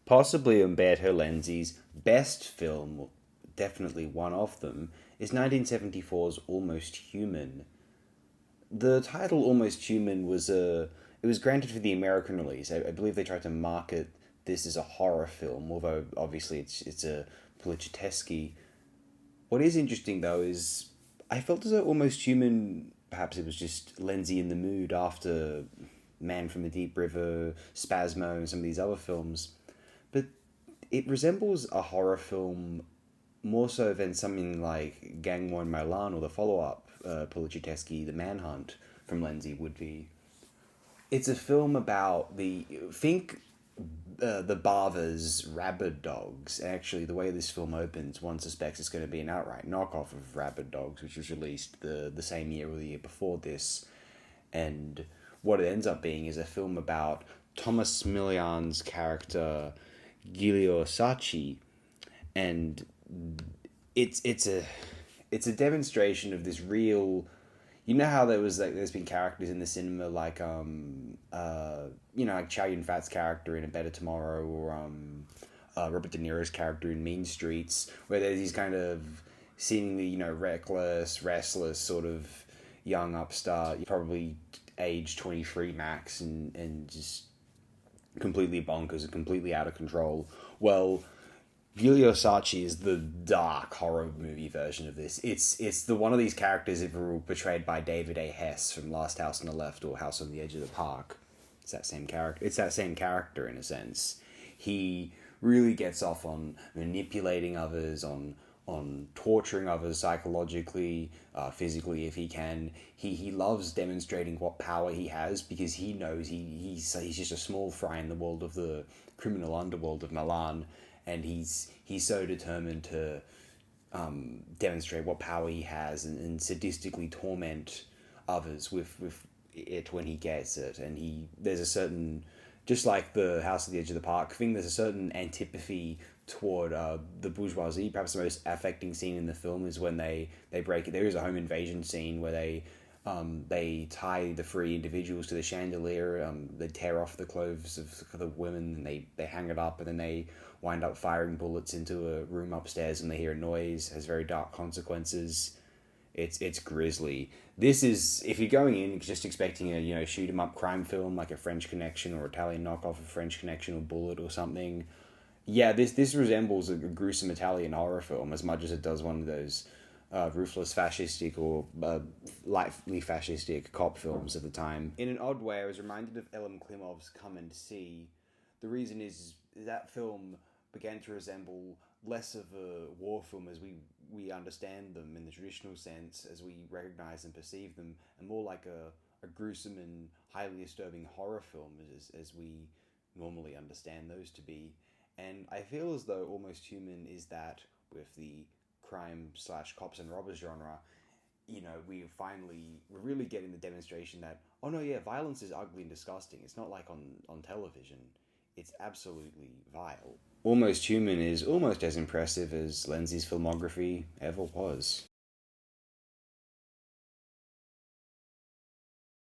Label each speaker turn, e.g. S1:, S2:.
S1: Possibly Umberto Lenzi's best film, or definitely one of them, is 1974's Almost Human. The title Almost Human it was granted for the American release. I believe they tried to market this as a horror film, although obviously it's a Policitteschi. What is interesting though is I felt as though Almost Human, perhaps it was just Lenzi in the mood after Man from the Deep River, Spasmo, and some of these other films, but it resembles a horror film more so than something like Gang One Milan or the follow up Policitteschi, The Manhunt from Lenzi would be. It's a film about the Bava's Rabid Dogs. Actually, the way this film opens, one suspects it's going to be an outright knockoff of Rabid Dogs, which was released the same year or the year before this. And what it ends up being is a film about Thomas Millian's character, Giulio Sacchi, and it's a demonstration of this real. You know how there's been characters in the cinema like like Chow Yun Fat's character in A Better Tomorrow, or Robert De Niro's character in Mean Streets, where there's these kind of seemingly reckless, restless sort of young upstart, probably age 23 max, and just completely bonkers and completely out of control. Well, Giulio Sacchi is the dark horror movie version of this. It's the one of these characters, if were portrayed by David A. Hess from Last House on the Left or House on the Edge of the Park. It's that same character. It's that same character in a sense. He really gets off on manipulating others, on torturing others psychologically, physically if he can. He loves demonstrating what power he has because he knows he's just a small fry in the world of the criminal underworld of Milan, and he's so determined to demonstrate what power he has and sadistically torment others with it when he gets it. And there's a certain, just like the House at the Edge of the Park thing, there's a certain antipathy toward the bourgeoisie. Perhaps the most affecting scene in the film is when they break it. There is a home invasion scene where they tie the three individuals to the chandelier. They tear off the clothes of the women and they hang it up, and then they wind up firing bullets into a room upstairs, and they hear a noise. It has very dark consequences. It's grisly. This is, if you're going in just expecting a shoot 'em up crime film like a French Connection or Italian knockoff of French Connection or Bullet or something. Yeah, this resembles a gruesome Italian horror film as much as it does one of those ruthless fascistic or lightly fascistic cop films of the time. In an odd way, I was reminded of Elem Klimov's Come and See. The reason is that film began to resemble less of a war film as we understand them in the traditional sense, as we recognize and perceive them, and more like a gruesome and highly disturbing horror film as we normally understand those to be. And I feel as though Almost Human is that with the crime slash cops and robbers genre. We're really getting the demonstration that, oh no, yeah, violence is ugly and disgusting. It's not like on television. It's absolutely vile. Almost Human is almost as impressive as Lenzi's filmography ever was.